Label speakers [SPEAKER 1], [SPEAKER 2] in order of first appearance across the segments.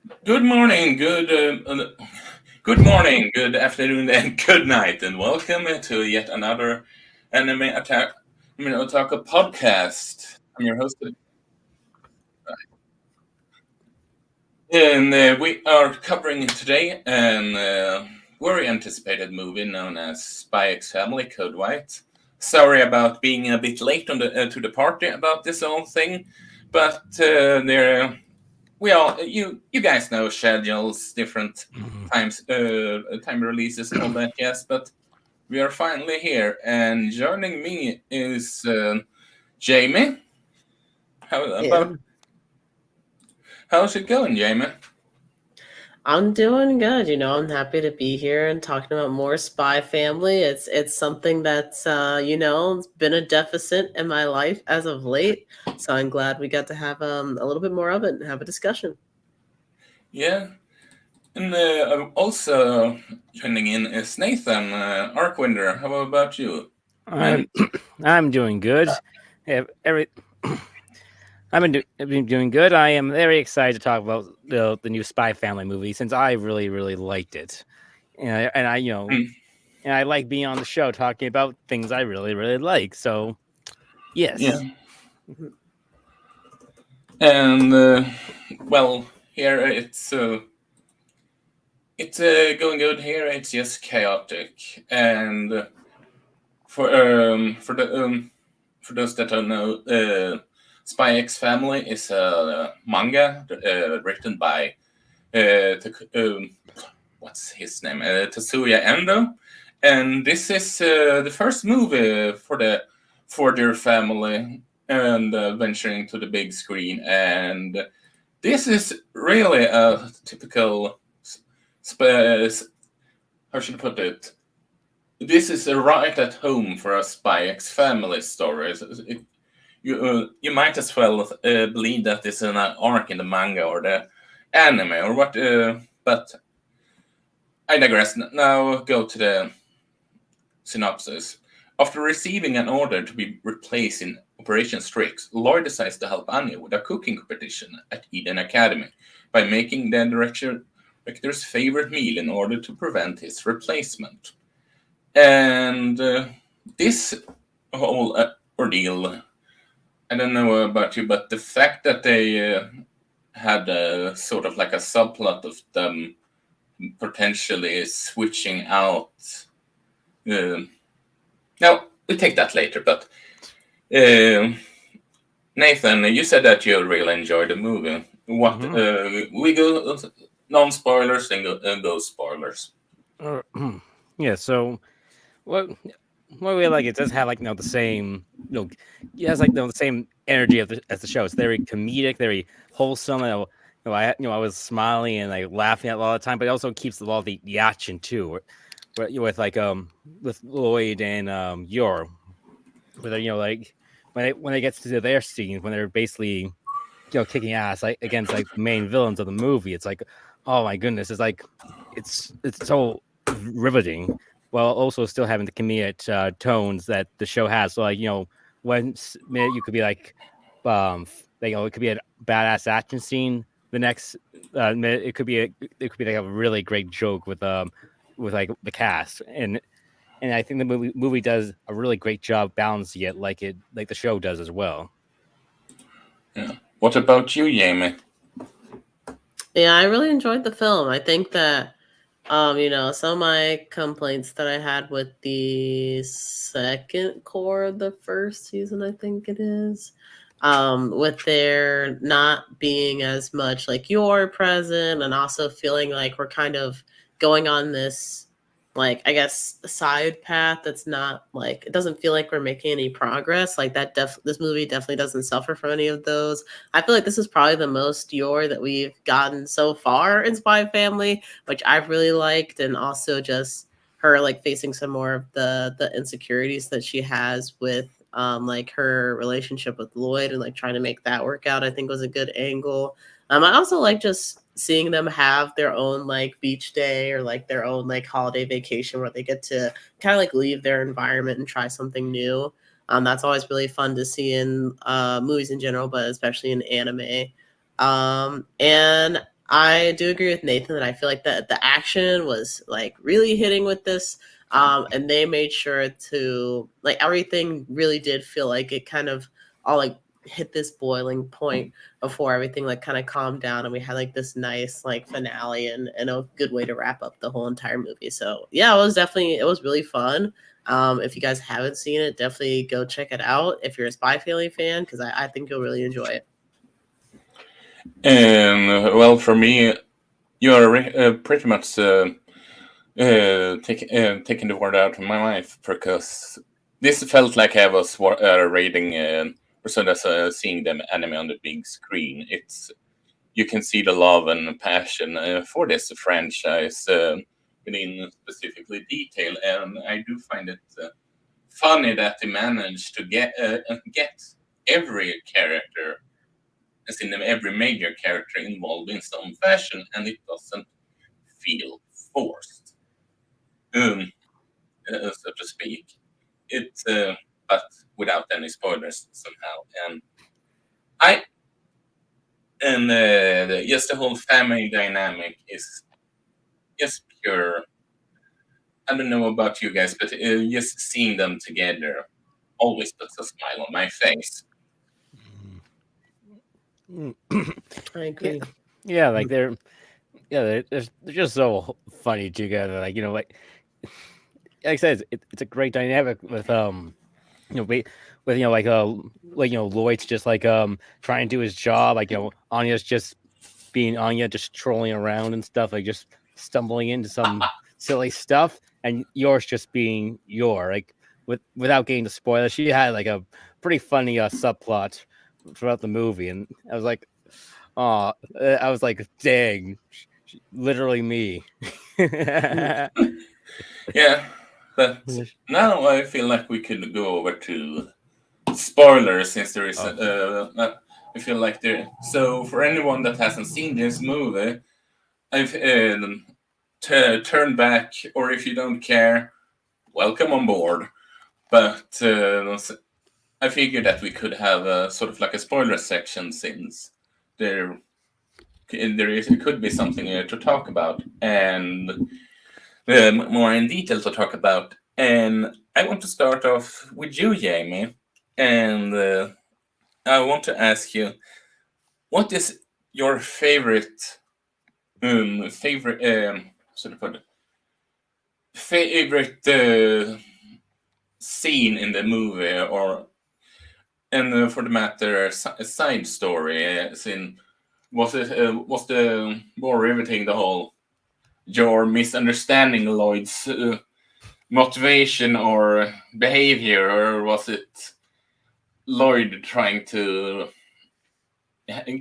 [SPEAKER 1] Good morning, good morning, good afternoon, and good night, and welcome to yet another Anime Otaku podcast. I'm your host, and we are covering today an very anticipated movie known as Spy X Family Code White. Sorry about being a bit late on the to the party about this whole thing, but there we all you guys know schedules, different times, time releases, all that. Yes, but we are finally here, and joining me is Jamie. How
[SPEAKER 2] Yeah,
[SPEAKER 1] about how's it going, Jamie?
[SPEAKER 2] I'm doing good. I'm happy to be here and talking about more Spy Family. It's something that's it's been a deficit in my life as of late. So I'm glad we got to have a little bit more of it and have a discussion.
[SPEAKER 1] Yeah, and also joining in is Nathan Arkwinder. How about you,
[SPEAKER 3] I'm
[SPEAKER 1] man?
[SPEAKER 3] I'm doing good. Every I've been doing good. I am very excited to talk about the new Spy Family movie since I really liked it, and I
[SPEAKER 1] Mm,
[SPEAKER 3] and I like being on the show talking about things I really like. So
[SPEAKER 1] yeah,
[SPEAKER 3] yes.
[SPEAKER 2] Mhm.
[SPEAKER 1] and well, here it's going good here. It's just chaotic, and for those that don't know, Spy X Family is a manga written by what's his name, Tetsuya Endo, and this is the first movie for their family and venturing to the big screen, and this is really a typical. Sp- how should I put it? This is a right at home for a Spy X Family story. You might as well believe that it's an arc in the manga or the anime or what. But I digress. Now go to the synopsis. After receiving an order to be replaced in Operation Strix, Loid decides to help Anya with a cooking competition at Eden Academy by making the director's favorite meal in order to prevent his replacement. And this whole ordeal, I don't know about you, but the fact that they had a sort of like a subplot of them potentially switching out. Uh, now we'll take that later. But uh, Nathan, you said that you really enjoyed the movie. What
[SPEAKER 3] hmm
[SPEAKER 1] we go non spoilers and go spoilers.
[SPEAKER 3] yeah. So what what we like it does have like the same it has like the same energy of as the show. It's very comedic, very wholesome. I was smiling and like laughing at a lot of the time, but it also keeps a lot of the action too. With like with Lloyd and Yor, where they, like when it gets to their scenes when they're basically kicking ass like against like the main villains of the movie. It's like, oh my goodness, it's so riveting, while also still having the comedic tones that the show has. So like one minute you could be like, it could be a badass action scene. The next minute it could be like a really great joke with like the cast, and I think the movie does a really great job balancing it, like the show does as well.
[SPEAKER 1] Yeah. What about you, Jamie?
[SPEAKER 2] Yeah, I really enjoyed the film. I think that some of my complaints that I had with the second core of the first season, I think it is, with there not being as much like your present, and also feeling like we're kind of going on this, like, I guess, side path that's not like, it doesn't feel like we're making any progress. Like that, this movie definitely doesn't suffer from any of those. I feel like this is probably the most your that we've gotten so far in Spy Family, which I've really liked, and also just her like facing some more of the insecurities that she has with like her relationship with Loid, and like trying to make that work out, I think was a good angle. I also like just seeing them have their own like beach day or like their own like holiday vacation where they get to kind of like leave their environment and try something new. That's always really fun to see in movies in general, but especially in anime. And I do agree with Nathan that I feel like the action was like really hitting with this. And they made sure to like everything really did feel like it kind of all like hit this boiling point before everything like kind of calmed down and we had like this nice like finale and a good way to wrap up the whole entire movie. So yeah, it was really fun. If you guys haven't seen it, definitely go check it out if you're a Spy Family fan, because I think you'll really enjoy it.
[SPEAKER 1] And well, for me, you are pretty much taking the word out of my mouth, because this felt like I was reading Personas, seeing the anime on the big screen. You can see the love and passion for this franchise in specifically detail, and I do find it funny that they managed to get every character, as in every major character, involved in some fashion, and it doesn't feel forced, so to speak. It, but without any spoilers somehow, and I just the whole family dynamic is just pure. I don't know about you guys, but just seeing them together always puts a smile on my face.
[SPEAKER 2] I agree.
[SPEAKER 3] Yeah, like they're just so funny together. Like like I said, it's a great dynamic with with Lloyd's just like trying to do his job, like Anya's just being Anya, just trolling around and stuff, like just stumbling into some silly stuff, and yours just being like without getting the spoilers, she had like a pretty funny subplot throughout the movie, and I was like, oh, I was like, dang, literally me.
[SPEAKER 1] Yeah, but now I feel like we could go over to spoilers, since there is. I feel like there. So for anyone that hasn't seen this movie, I've turned back, or if you don't care, welcome on board. But I figured that we could have a sort of like a spoiler section, since it could be something to talk about, and more in detail to talk about. And I want to start off with you, Jamie, and I want to ask you, what is your sort of favorite scene in the movie, or and for the matter, a side story? Was the more riveting the whole your misunderstanding Lloyd's motivation or behavior, or was it Lloyd trying to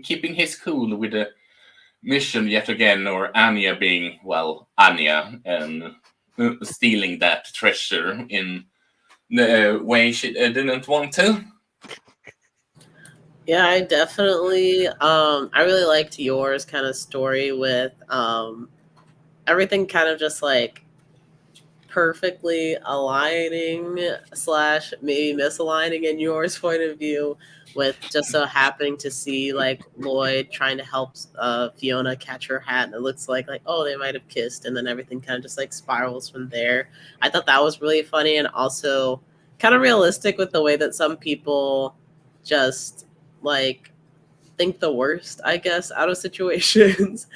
[SPEAKER 1] keeping his cool with the mission yet again, or Anya being, well, Anya, and stealing that treasure in the way she didn't want to?
[SPEAKER 2] Yeah, I definitely I really liked yours kind of story with everything kind of just like perfectly aligning slash maybe misaligning in yours point of view, with just so happening to see like Loid trying to help Fiona catch her hat, and it looks like oh, they might have kissed, and then everything kind of just like spirals from there. I thought that was really funny, and also kind of realistic with the way that some people just like think the worst, I guess, out of situations.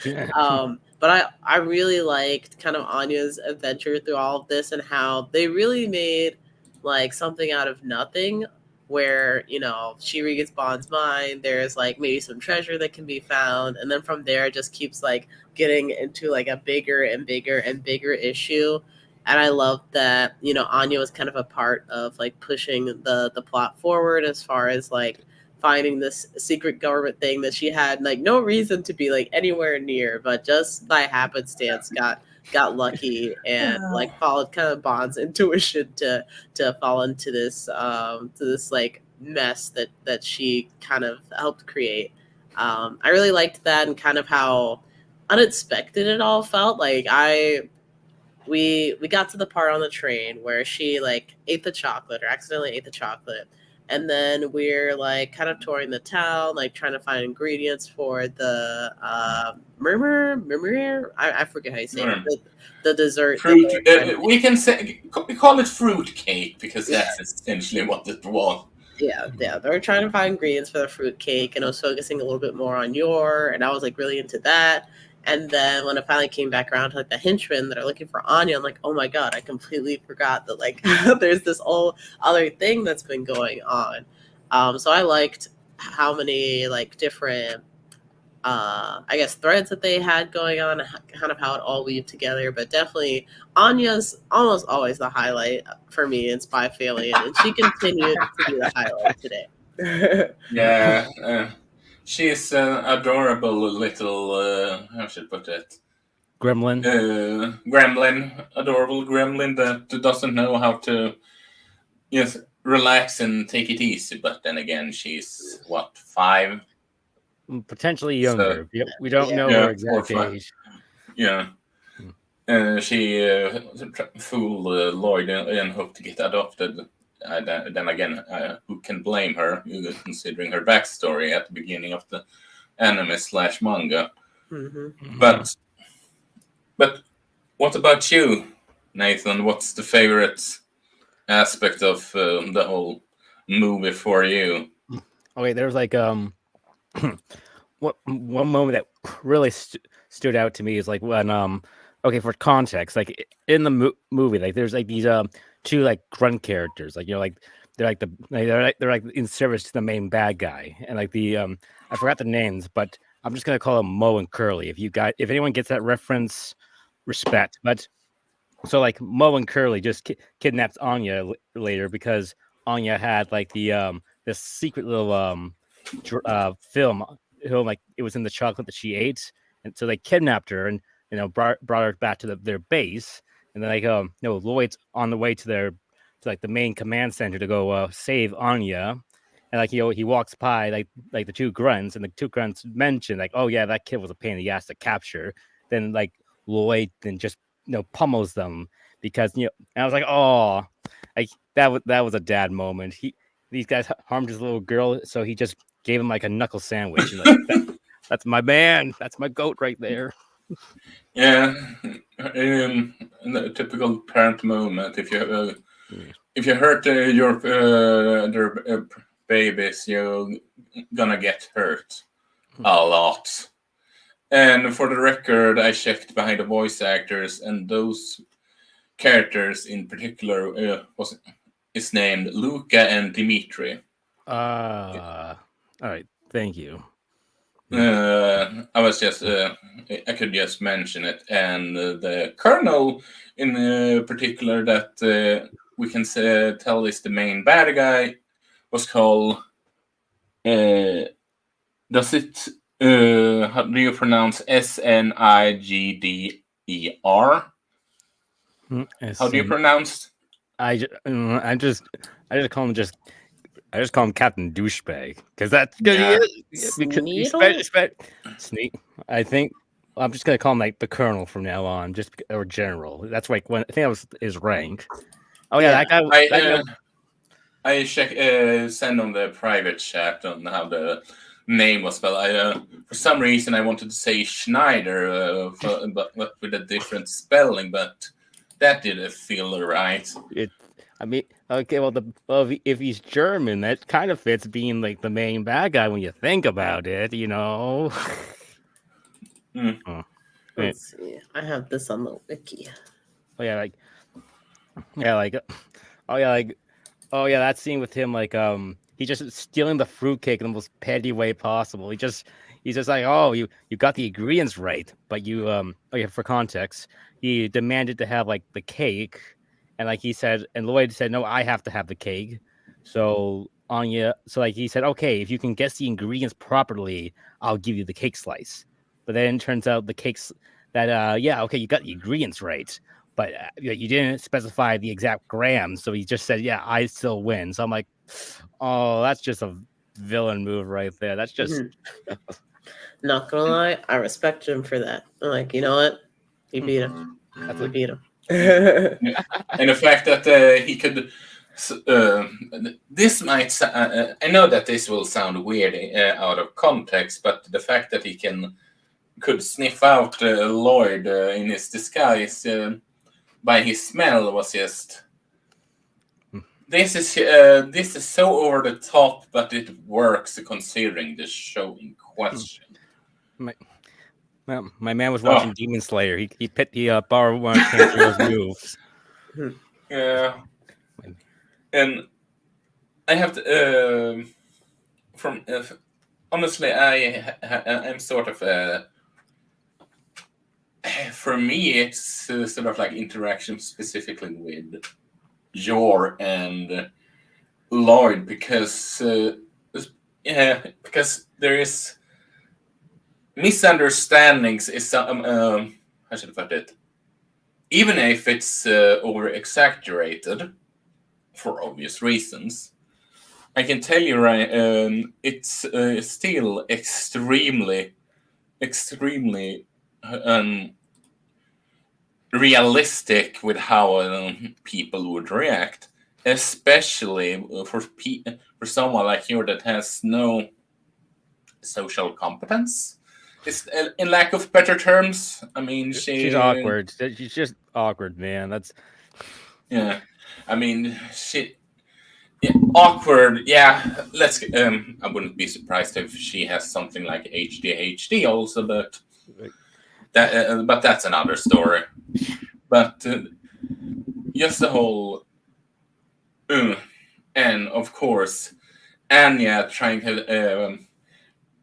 [SPEAKER 2] But I really liked kind of Anya's adventure through all of this, and how they really made like something out of nothing, where, she regains Bond's mind. There's like maybe some treasure that can be found. And then from there, it just keeps like getting into like a bigger and bigger and bigger issue. And I love that, Anya was kind of a part of like pushing the plot forward, as far as like finding this secret government thing that she had like no reason to be like anywhere near, but just by happenstance got lucky and like followed kind of Bond's intuition to fall into this like mess that she kind of helped create. I really liked that, and kind of how unexpected it all felt. Like we got to the part on the train where she like ate the chocolate, or accidentally ate the chocolate, And then we're like kind of touring the town, like trying to find ingredients for the murmur. I forget how you say it. The dessert.
[SPEAKER 1] Fruit.
[SPEAKER 2] We
[SPEAKER 1] We call it fruit cake because
[SPEAKER 2] Yeah.
[SPEAKER 1] that's essentially what it was.
[SPEAKER 2] Yeah. They were trying to find ingredients for the fruit cake, and I was focusing a little bit more on and I was like really into that. And then when it finally came back around to like the henchmen that are looking for Anya, I'm like, oh my god, I completely forgot that like there's this whole other thing that's been going on. So I liked how many like different I guess threads that they had going on, kind of how it all weaved together. But definitely Anya's almost always the highlight for me in Spy Family, and she continued to be the highlight today.
[SPEAKER 1] Yeah, she's an adorable little, how should I put it?
[SPEAKER 3] Gremlin.
[SPEAKER 1] Gremlin, adorable gremlin that doesn't know how to relax and take it easy. But then again, she's what, 5?
[SPEAKER 3] Potentially younger. Yep, we don't know her exact age.
[SPEAKER 1] Yeah. She fooled Loid and hoped to get adopted. Then again, who can blame her, considering her backstory at the beginning of the anime/manga?
[SPEAKER 2] Mm-hmm.
[SPEAKER 1] But what about you, Nathan? What's the favorite aspect of the whole movie for you?
[SPEAKER 3] Okay, there's like one moment that really stood out to me is like when okay, for context, like in the movie, like there's like these 2 like grunt characters, like like they're like in service to the main bad guy, and like the I forgot the names, but I'm just gonna call them Mo and Curly. If anyone gets that reference, respect. But so like Mo and Curly just kidnapped Anya later because Anya had like the this secret little film, like it was in the chocolate that she ate, and so they kidnapped her and brought her back to their base, and then like Loid's on the way to like the main command center to go save Anya, and like he walks by like the 2 grunts, and the 2 grunts mention like, oh yeah, that kid was a pain in the ass to capture. Then like Loid then just pummels them because and I was like, oh, like that was a dad moment. These guys harmed his little girl, so he just gave him like a knuckle sandwich. And, like, that's my man. That's my goat right there.
[SPEAKER 1] Yeah, the typical parent moment. If you hurt their babies, you're gonna get hurt a lot. And for the record, I checked behind the voice actors, and those characters in particular is named Luca and Dimitri.
[SPEAKER 3] All right, thank you.
[SPEAKER 1] I was just I could just mention it, and the colonel in particular that we can tell is the main bad guy was called. Does it? How do you pronounce Snigder? How do you pronounce?
[SPEAKER 3] I just call him I just call him Captain Douchebag because he is. Sneak. I think I'm just gonna call him like the Colonel from now on, or General. That's like when I think that was his rank. Oh yeah, that guy.
[SPEAKER 1] I send on the private chat on how the name was spelled. For some reason, I wanted to say Schneider, but with a different spelling, but that didn't feel right.
[SPEAKER 3] I mean, okay, well, if he's German, that kind of fits being like the main bad guy when you think about it, Oh.
[SPEAKER 2] Let's see. I have this on the wiki.
[SPEAKER 3] Oh yeah, that scene with him, like he's just stealing the fruitcake in the most petty way possible. He's just like, oh, you got the ingredients right, but for context, he demanded to have like the cake. And like he said, and Loid said, no, I have to have the cake. So he said, okay, if you can guess the ingredients properly, I'll give you the cake slice. But then it turns out the cakes that, okay, you got the ingredients right, but you didn't specify the exact grams. So he just said, yeah, I still win. So I'm like, oh, that's just a villain move right there. That's just.
[SPEAKER 2] Not gonna lie, I respect him for that. I'm like, you know what? He beat him. We beat him.
[SPEAKER 1] And the fact that he could this might. I know that this will sound weird out of context, but the fact that he could sniff out Loid in his disguise by his smell was just. This is so over the top, but it works considering the show in question.
[SPEAKER 3] My man was watching Demon Slayer. He borrowed one of Tanjiro's moves.
[SPEAKER 1] Yeah, and I have to. Honestly, I'm sort of. For me, it's sort of like interaction specifically with Yor and Loid because there is misunderstandings. How should I put it? Even if it's over exaggerated for obvious reasons, I can tell you it's still extremely realistic with how people would react, especially for someone like you that has no social competence. It's in lack of better terms. I mean,
[SPEAKER 3] she's awkward. She's just awkward, man. That's
[SPEAKER 1] I mean, awkward. Yeah, let's. I wouldn't be surprised if she has something like ADHD also, but that's another story. But just the whole, and of course, Anya trying to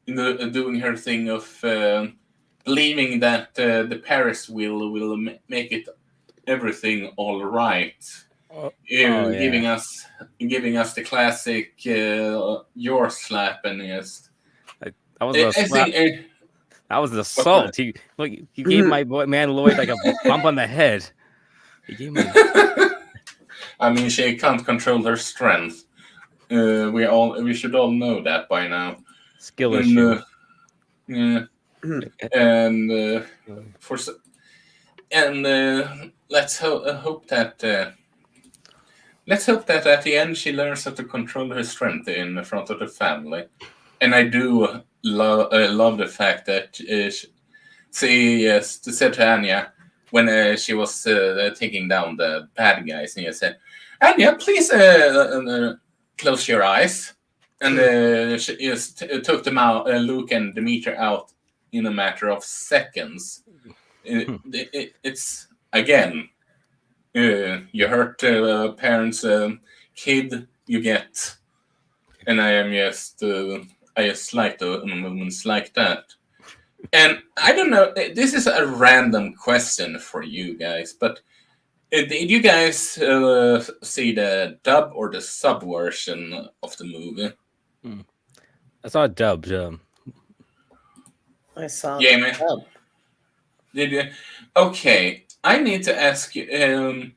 [SPEAKER 1] doing her thing of believing that the Paris will make it everything all right. Giving us the classic your slap and just
[SPEAKER 3] that was an assault. He gave my man Loid like a bump on the head. He gave me.
[SPEAKER 1] I mean, she can't control her strength. We should all know that by now.
[SPEAKER 3] Skill issue.
[SPEAKER 1] And let's hope that. Let's hope that at the end she learns how to control her strength in front of the family. And I do love the fact that she said to Anya when she was taking down the bad guys, and she said, "Anya, please close your eyes." And she just took them out, Luke and Demeter out in a matter of seconds. It's again. You hurt parents' kid, you get, and I just like the moments like that. And I don't know. This is a random question for you guys, but did you guys see the dub or the sub version of the movie?
[SPEAKER 3] I saw a dub.
[SPEAKER 2] I saw
[SPEAKER 1] the
[SPEAKER 2] dub.
[SPEAKER 1] Did you? Okay. I need to ask you, did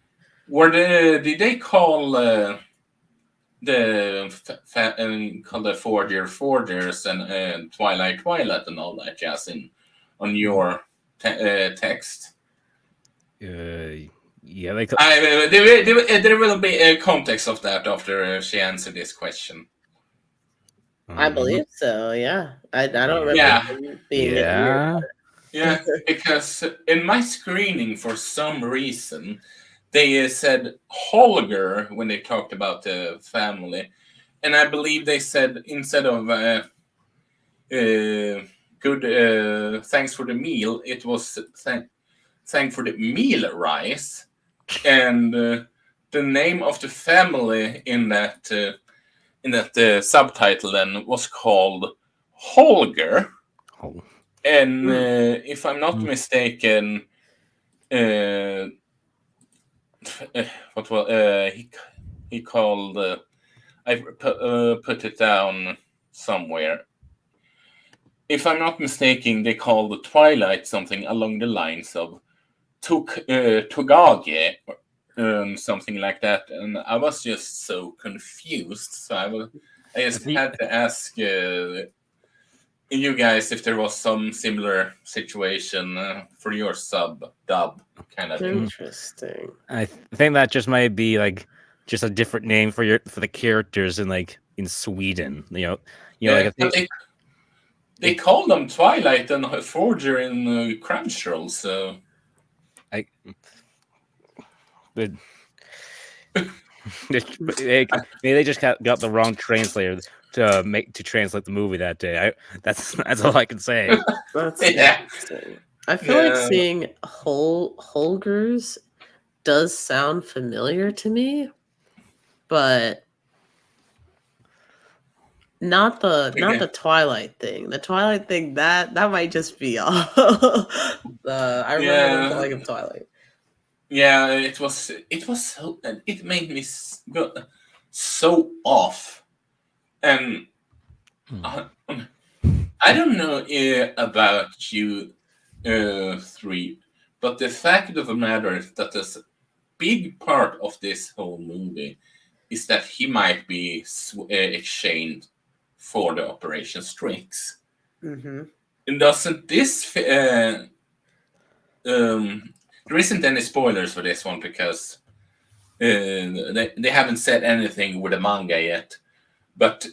[SPEAKER 1] they call the Forgers and Twilight and all that jazz on your text?
[SPEAKER 3] Yeah,
[SPEAKER 1] there will be a context of that after she answered this question.
[SPEAKER 2] I believe so. Yeah, I don't remember being weird.
[SPEAKER 1] Yeah, because in my screening, for some reason, they said Holger when they talked about the family, and I believe they said instead of good thanks for the meal, it was thank for the meal rice, and the name of the family in that subtitle then was called Holger. And if I'm not mistaken, he called. I put it down somewhere. If I'm not mistaken, they called the Twilight something along the lines of Togage, something like that, and I was just so confused. So I just had to ask. You guys, if there was some similar situation for your dub kind of thing.
[SPEAKER 2] Interesting.
[SPEAKER 3] I think that just might be like just a different name for the characters in Sweden.
[SPEAKER 1] Yeah, but they call them Twilight and Forger in Crunchyroll, so
[SPEAKER 3] I but maybe they just got the wrong translator to translate the movie that day. That's all I can say.
[SPEAKER 2] That's
[SPEAKER 1] yeah.
[SPEAKER 2] interesting. I feel like seeing Holgers does sound familiar to me, but not the Twilight thing. The Twilight thing that might just be all. I remember them calling him Twilight.
[SPEAKER 1] Yeah, it was so, it made me go so off, and I don't know about you three, but the fact of the matter is that a big part of this whole movie is that he might be exchanged for the Operation Strix.
[SPEAKER 2] Mm-hmm.
[SPEAKER 1] And doesn't this there isn't any spoilers for this one because they haven't said anything with the manga yet, but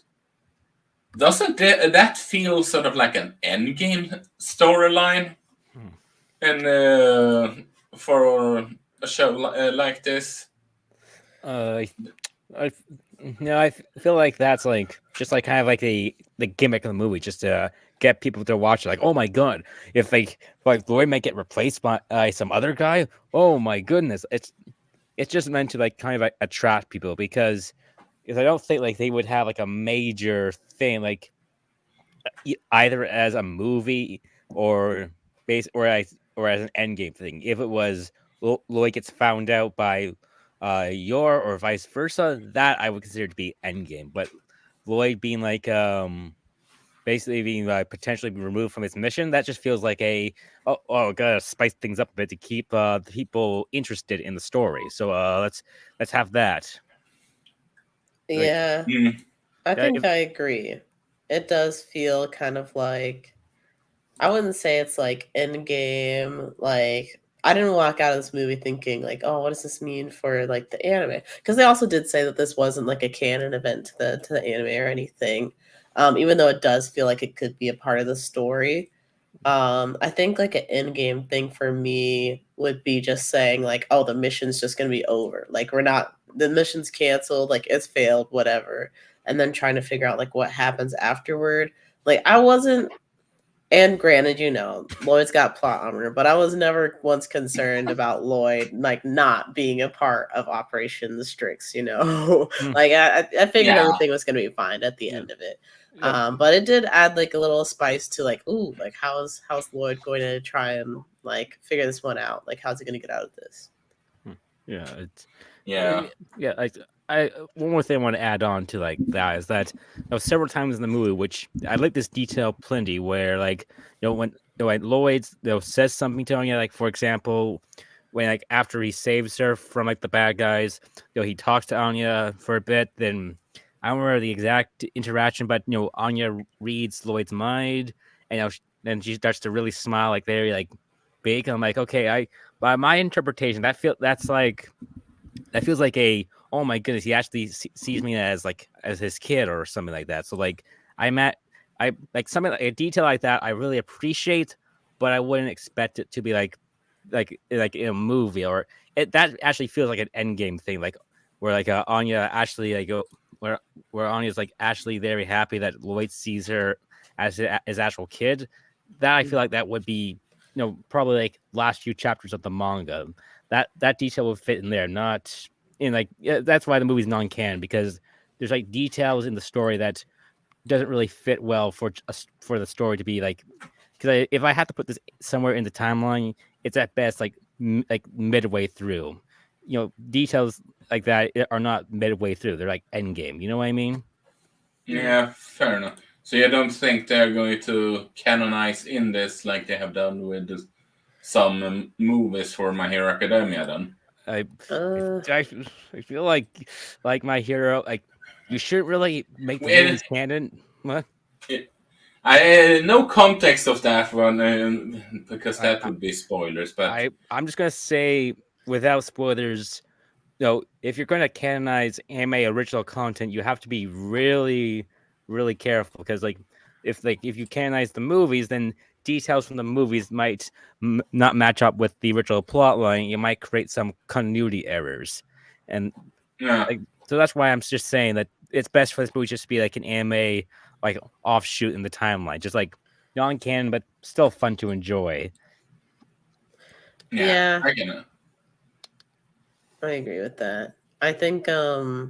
[SPEAKER 1] doesn't that feel sort of like an endgame storyline? And for a show like this,
[SPEAKER 3] I feel like that's just kind of like the gimmick of the movie, just to get people to watch it. Like, oh my god, if Loid might get replaced by some other guy, oh my goodness, it's just meant to kind of attract people, because I don't think they would have a major thing either as a movie or as an endgame thing. If it was Loid gets found out by Yor or vice versa, that I would consider to be endgame. But Loid being basically being potentially removed from his mission, that just feels like gotta spice things up a bit to keep the people interested in the story. So let's have that.
[SPEAKER 2] Yeah, I think I agree. It does feel kind of like, I wouldn't say it's endgame. I didn't walk out of this movie thinking oh, what does this mean for the anime? Because they also did say that this wasn't a canon event to the anime or anything. Even though it does feel like it could be a part of the story. I think an end game thing for me would be just saying oh, the mission's just gonna be over. The mission's canceled, it's failed, whatever. And then trying to figure out what happens afterward. I wasn't, and granted, Loid's got plot armor, but I was never once concerned about Loid not being a part of Operation the Strix, I figured everything was gonna be fine at the end of it. But it did add a little spice to ooh, how's Loid going to try and figure this one out? How's he gonna get out of this?
[SPEAKER 3] One more thing I want to add on to that is that several times in the movie, which I like this detail plenty, where when Loid says something to Anya, for example, when after he saves her from the bad guys, he talks to Anya for a bit, then I don't remember the exact interaction, but Anya reads Loid's mind, and then she starts to really smile very big. And I'm okay, by my interpretation, that feels like a, oh my goodness, he actually sees me as his kid or something like that. So I something a detail like that I really appreciate, but I wouldn't expect it to be like in a movie, or that actually feels like an endgame thing, where Anya actually where Anya's actually very happy that Loid sees her as his actual kid. That I feel like that would be probably last few chapters of the manga. That detail would fit in there, not in that's why the movie's non-canon, because there's details in the story that doesn't really fit well for the story to be because if I have to put this somewhere in the timeline, it's at best midway through. Details like that are not midway through. They're endgame. You know what I mean?
[SPEAKER 1] Yeah, fair enough. So you don't think they're going to canonize in this like they have done with some movies for My Hero Academia then?
[SPEAKER 3] I feel like My Hero, you shouldn't really make the movies canon. What?
[SPEAKER 1] I no context of that one because that would be spoilers. But
[SPEAKER 3] I'm just gonna say, without spoilers, if you're going to canonize anime original content, you have to be really, really careful because if you canonize the movies, then details from the movies might not match up with the original plot line. You might create some continuity errors, and
[SPEAKER 1] Yeah.
[SPEAKER 3] so that's why I'm just saying that it's best for this movie just to be like an anime offshoot in the timeline, just non-canon but still fun to enjoy.
[SPEAKER 2] Yeah,
[SPEAKER 1] I can.
[SPEAKER 2] I agree with that. I think uh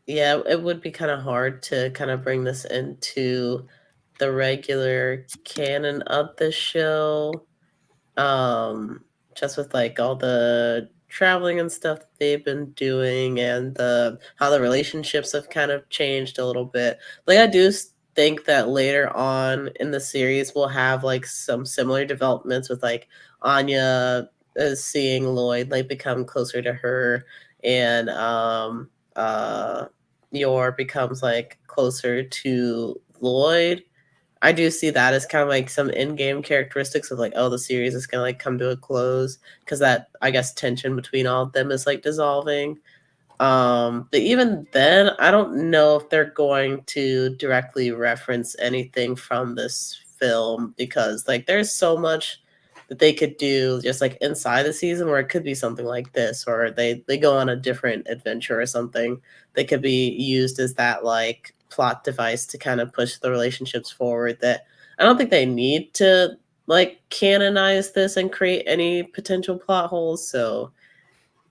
[SPEAKER 2] yeah, it would be kind of hard to kind of bring this into the regular canon of the show. Um just with like all the traveling and stuff that they've been doing and the how the relationships have kind of changed a little bit. Like I do think that later on in the series we'll have like some similar developments with like Anya seeing Loid like become closer to her and Yor becomes like closer to Loid. I do see that as kind of like some in-game characteristics of like, oh, the series is gonna like come to a close because that I guess tension between all of them is like dissolving. But even then, I don't know if they're going to directly reference anything from this film because like there's so much that they could do just like inside the season where it could be something like this or they go on a different adventure or something that could be used as that like plot device to kind of push the relationships forward that I don't think they need to like canonize this and create any potential plot holes. So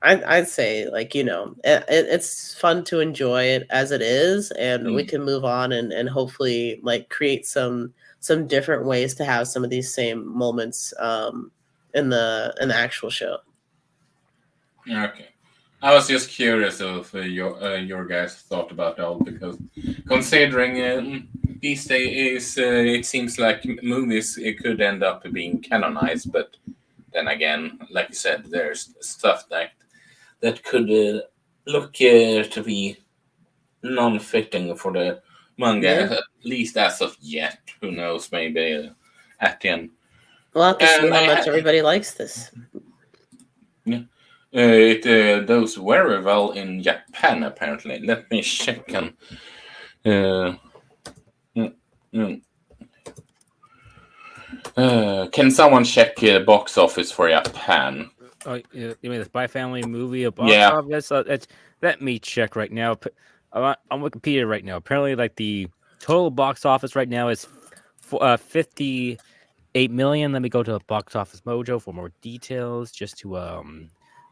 [SPEAKER 2] I'd say like it's fun to enjoy it as it is, and we can move on and hopefully like create some different ways to have some of these same moments in the actual show.
[SPEAKER 1] Okay. I was just curious of your guys' thought about all because considering these days it seems like movies it could end up being canonized, but then again, like you said, there's stuff that could look to be non-fitting for the manga,
[SPEAKER 2] Yeah,
[SPEAKER 1] at least as of yet. Who knows? Maybe at the end.
[SPEAKER 2] we'll have to see
[SPEAKER 1] And
[SPEAKER 2] how much everybody likes this.
[SPEAKER 1] yeah. It does very well in Japan, apparently. Let me check. Uh, mm, mm. Can someone check box office for Japan?
[SPEAKER 3] Oh, you mean the Spy Family movie a box
[SPEAKER 1] Yeah.
[SPEAKER 3] office? Let me check right now. I'm on Wikipedia right now. Apparently, like the total box office right now is 58 million. Let me go to Box Office Mojo for more details, just to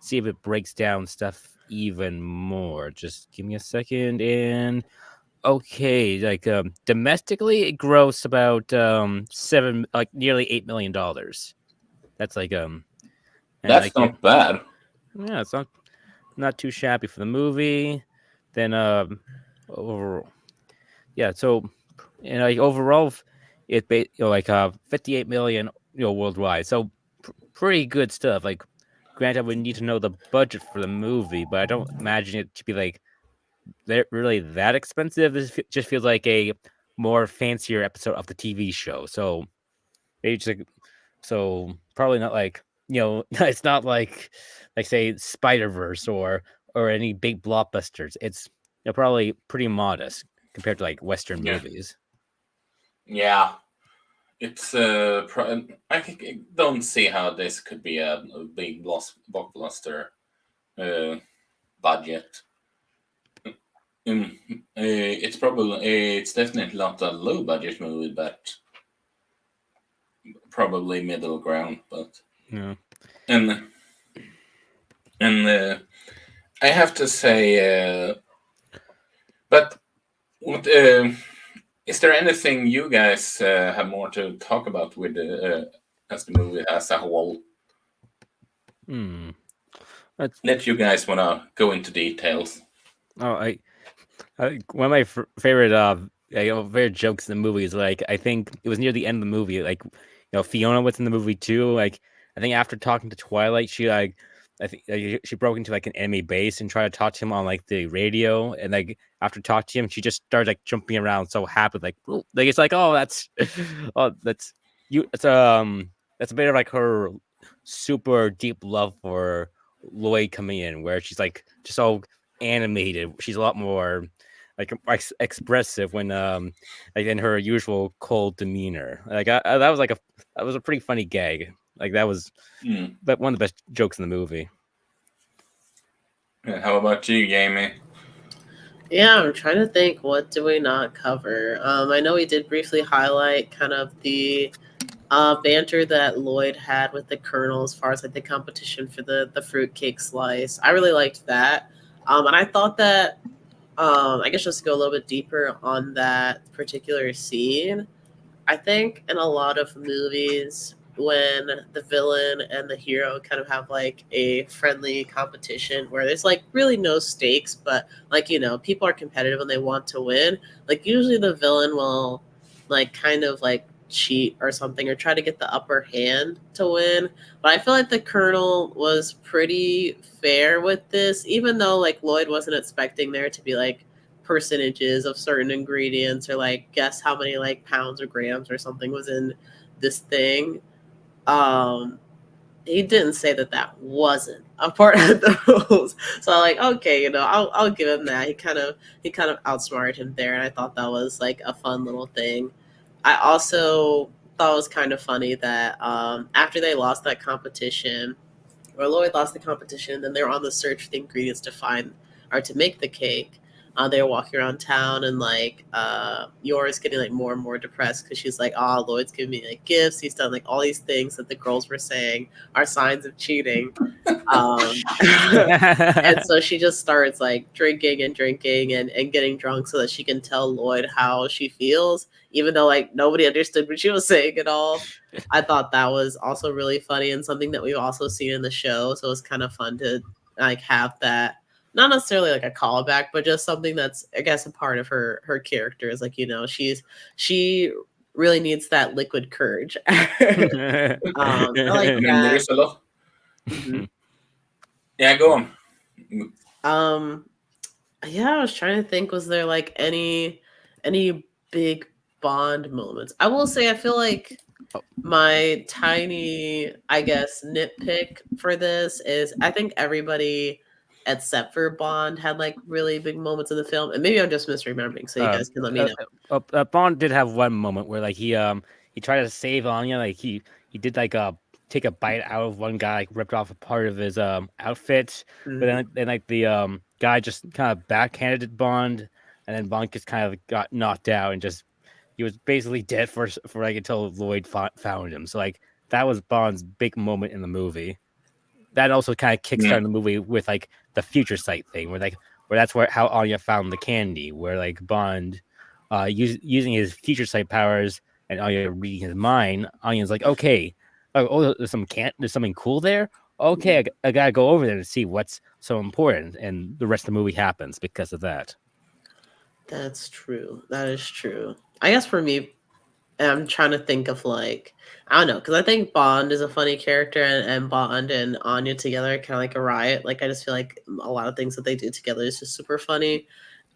[SPEAKER 3] see if it breaks down stuff even more. Just give me a second. And okay, like domestically, it grossed about nearly $8 million. That's and
[SPEAKER 1] That's not bad.
[SPEAKER 3] yeah, it's not too shabby for the movie. Then overall, yeah. So and like overall, it 58 million worldwide. So pretty good stuff. Like, granted, we need to know the budget for the movie, but I don't imagine it to be like really that expensive. This just feels like a more fancier episode of the TV show. So maybe just so probably not like it's not like say Spider-Verse or any big blockbusters. It's probably pretty modest compared to like Western movies.
[SPEAKER 1] Yeah. It's I don't see how this could be a big blockbuster budget. It's definitely not a low budget movie, but probably middle ground. But
[SPEAKER 3] Yeah.
[SPEAKER 1] and I have to say, but what is there anything you guys have more to talk about with as the movie as a whole? Let you guys wanna go into details.
[SPEAKER 3] Oh, one of my favorite favorite jokes in the movie is like I think it was near the end of the movie. Like Fiona was in the movie too. Like I think after talking to Twilight, she I think she broke into like an enemy base and tried to talk to him on like the radio. And like after talking to him, she just started like jumping around so happy, like it's like, oh, that's oh that's you. It's that's a bit of like her super deep love for Loid coming in, where she's like just so animated. She's a lot more like expressive when like in her usual cold demeanor. Like that was a pretty funny gag. Like that was but one of the best jokes in the movie.
[SPEAKER 1] How about you, Jamie?
[SPEAKER 2] Yeah, I'm trying to think. What do we not cover? I know we did briefly highlight kind of the banter that Loid had with the Colonel as far as like the competition for the fruitcake slice. I really liked that, and I thought that I guess just to go a little bit deeper on that particular scene. I think in a lot of movies, when the villain and the hero kind of have like a friendly competition where there's like really no stakes, but like, people are competitive and they want to win, like usually the villain will like kind of like cheat or something or try to get the upper hand to win. But I feel like the Colonel was pretty fair with this, even though like Loid wasn't expecting there to be like percentages of certain ingredients or like guess how many like pounds or grams or something was in this thing. um he didn't say that that wasn't a part of the rules, so I'm like, okay, I'll give him that. He kind of outsmarted him there, and I thought that was like a fun little thing. I also thought it was kind of funny that after they lost that competition, or Lloyd lost the competition, then they were on the search for the ingredients to find or to make the cake. They were walking around town, and like Yora's getting like more and more depressed because she's like, "Oh, Lloyd's giving me like gifts. He's done like all these things that the girls were saying are signs of cheating." And so she just starts like drinking and drinking and getting drunk so that she can tell Lloyd how she feels, even though like nobody understood what she was saying at all. I thought that was also really funny and something that we've also seen in the show. So it was kind of fun to like have that, not necessarily like a callback, but just something that's, I guess, a part of her character is like, she really needs that liquid courage. I like
[SPEAKER 1] I mean, there
[SPEAKER 2] that.
[SPEAKER 1] is a lot.
[SPEAKER 2] Mhm.
[SPEAKER 1] Yeah, go on.
[SPEAKER 2] Yeah, I was trying to think, was there like any big Bond moments? I will say I feel like my tiny, I guess, nitpick for this is I think everybody except for Bond had like really big moments in the film, and maybe I'm just misremembering, so you guys can let me know.
[SPEAKER 3] Bond did have one moment where like he tried to save Anya. Like he did like take a bite out of one guy, like ripped off a part of his outfit, but then like the guy just kind of backhanded Bond, and then Bond just kind of got knocked out and just he was basically dead for like until Lloyd found him. So like that was Bond's big moment in the movie. That also kind of kickstarted the movie with like the future sight thing, where that's where how Anya found the candy, where like Bond, using his future sight powers and Anya reading his mind, Anya's like, okay, there's something cool there. Okay, I gotta go over there to see what's so important, and the rest of the movie happens because of that.
[SPEAKER 2] That's true. That is true. I guess for me, I'm trying to think of like, I don't know, because I think Bond is a funny character, and Bond and Anya together are kind of like a riot. Like I just feel like a lot of things that they do together is just super funny,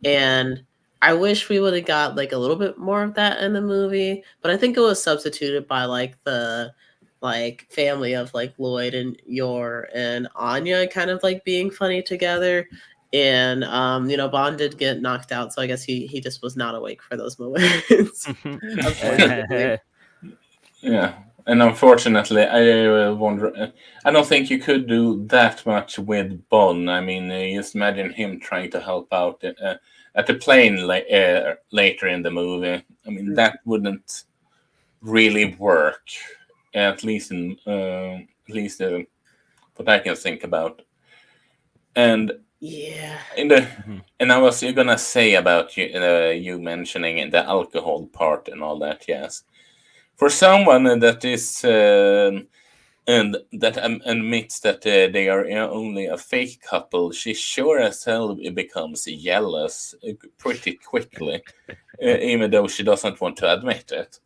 [SPEAKER 2] and I wish we would have got like a little bit more of that in the movie, but I think it was substituted by like the like family of like Lloyd and Yor and Anya kind of like being funny together. And Bond did get knocked out, so I guess he just was not awake for those moments. Unfortunately.
[SPEAKER 1] Yeah, and unfortunately, I wonder. I don't think you could do that much with Bond. I mean, just imagine him trying to help out at the plane later in the movie. I mean, that wouldn't really work. At least what I can think about. And
[SPEAKER 2] Yeah.
[SPEAKER 1] and I was gonna say about you mentioning the alcohol part and all that. Yes, for someone that is and that admits that they are only a fake couple, she sure as hell becomes jealous pretty quickly, even though she doesn't want to admit it.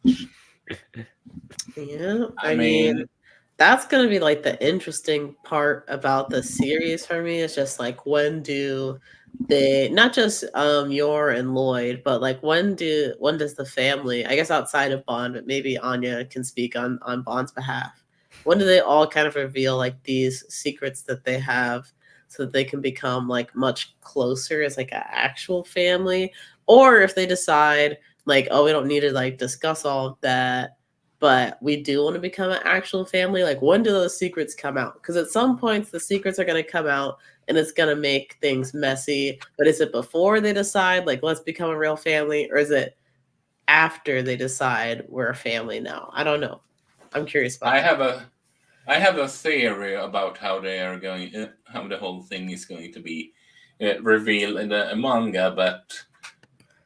[SPEAKER 2] Yeah.
[SPEAKER 1] I
[SPEAKER 2] I mean,
[SPEAKER 1] mean,
[SPEAKER 2] that's gonna be like the interesting part about the series for me. Is just like, when do they, not just Yor and Lloyd, but like when does the family, I guess outside of Bond, but maybe Anya can speak on Bond's behalf. when do they all kind of reveal like these secrets that they have so that they can become like much closer as like an actual family? Or if they decide like, oh, we don't need to like discuss all of that, but we do want to become an actual family, like when do those secrets come out? Because at some points the secrets are going to come out and it's going to make things messy. But is it before they decide like let's become a real family, or is it after they decide we're a family now? I don't know. I'm curious about
[SPEAKER 1] I
[SPEAKER 2] that.
[SPEAKER 1] have a theory about how they are going, how the whole thing is going to be revealed in the manga, but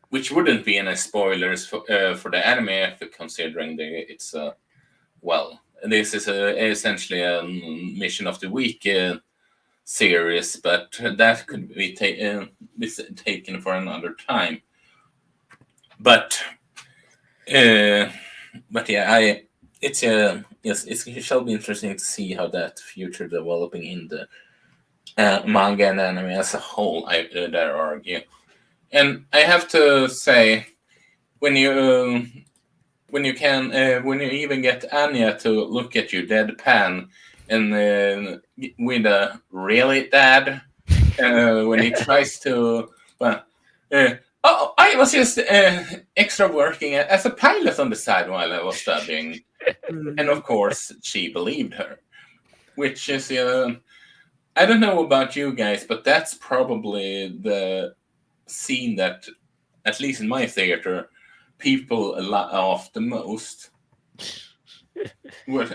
[SPEAKER 1] which wouldn't be any spoilers for the anime, considering it's well, this is essentially a mission of the week series, but that could be taken for another time. But yeah, it's yes, it shall be interesting to see how that future developing in the manga and anime as a whole. I dare argue, and I have to say, when you when you even get Anya to look at you deadpan and with a really dad when he tries to well. Oh, I was just extra working as a pilot on the side while I was studying. And of course, she believed her, which is, I don't know about you guys, but that's probably the scene that, at least in my theater, people laugh the most. What,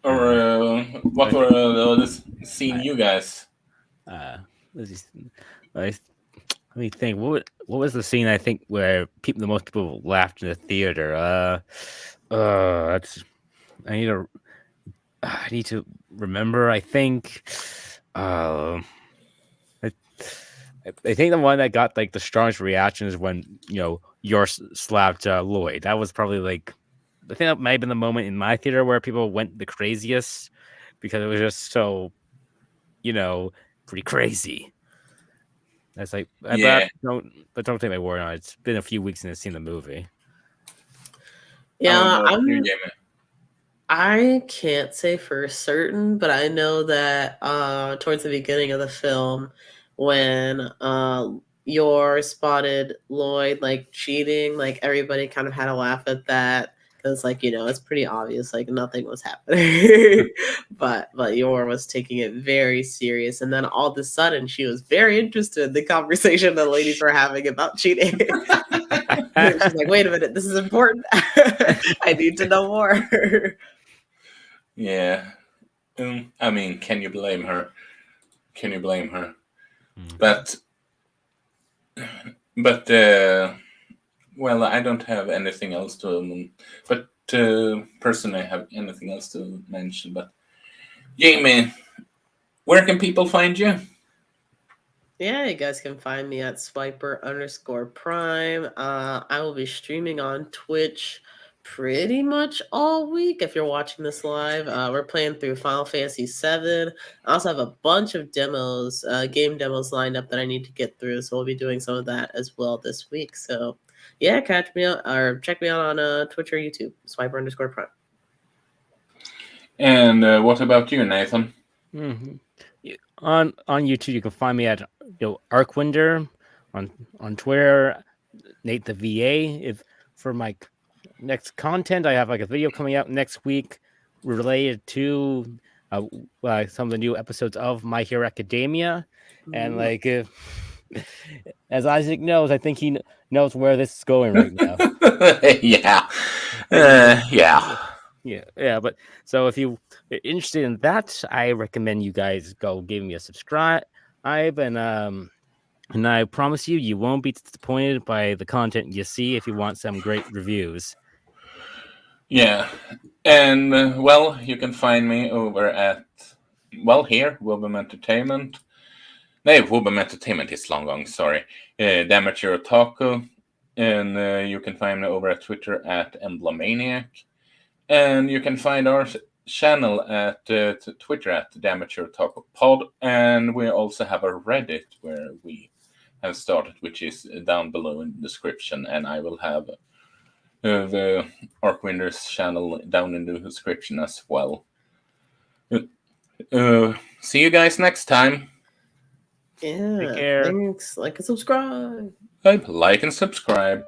[SPEAKER 1] what were the scene you guys?
[SPEAKER 3] Let's just, let me think. What was the scene I think where the most people laughed in the theater? That's I need to remember. I think, I think the one that got like the strongest reaction is when yours slapped Loid. That was probably like, I think that might have been the moment in my theater where people went the craziest because it was just so, pretty crazy. That's like,
[SPEAKER 1] Yeah.
[SPEAKER 3] but don't take my word on it. It's been a few weeks since I've seen the movie.
[SPEAKER 2] Yeah,
[SPEAKER 1] About you, Jamie?
[SPEAKER 2] I can't say for certain, but I know that towards the beginning of the film, when Yor spotted Loid like cheating, like everybody kind of had a laugh at that because, like, it's pretty obvious, like nothing was happening, but Yor was taking it very serious, and then all of a sudden she was very interested in the conversation the ladies were having about cheating. She's like, "Wait a minute, this is important. I need to know more."
[SPEAKER 1] Yeah. I mean, can you blame her? Can you blame her?
[SPEAKER 3] Mm.
[SPEAKER 1] But well, I don't have anything else to. But personally, I have anything else to mention. But Jamie, where can people find you?
[SPEAKER 2] Yeah, you guys can find me at swiper_prime. I will be streaming on Twitch pretty much all week if you're watching this live. We're playing through Final Fantasy VII. I also have a bunch of demos, game demos lined up that I need to get through, so we'll be doing some of that as well this week. So yeah, catch me out or check me out on Twitch or YouTube, swiper_prime.
[SPEAKER 1] And what about you, Nathan?
[SPEAKER 3] Mm-hmm. On YouTube, you can find me at Arkwinder, on Twitter, Nate the VA. If for my next content, I have like a video coming out next week related to some of the new episodes of My Hero Academia, and like as Isaac knows, I think he knows where this is going right now.
[SPEAKER 1] Yeah.
[SPEAKER 3] Yeah. But so if you're interested in that, I recommend you guys go give me a subscribe. And I promise you won't be disappointed by the content you see if you want some great reviews.
[SPEAKER 1] Yeah. And well, you can find me over at here, Wobum Entertainment. No, Wobum Entertainment is long gone. Sorry, the Amateur Otaku, and you can find me over at Twitter at Emblemaniac. And you can find our channel at Twitter at the Amateur Otaku Pod, and we also have a Reddit where we have started, which is down below in the description, and I will have the Arkwinder's channel down in the description as well. See you guys next time.
[SPEAKER 2] Yeah.
[SPEAKER 3] Take care.
[SPEAKER 2] Thanks. Like and subscribe.
[SPEAKER 1] Like and subscribe.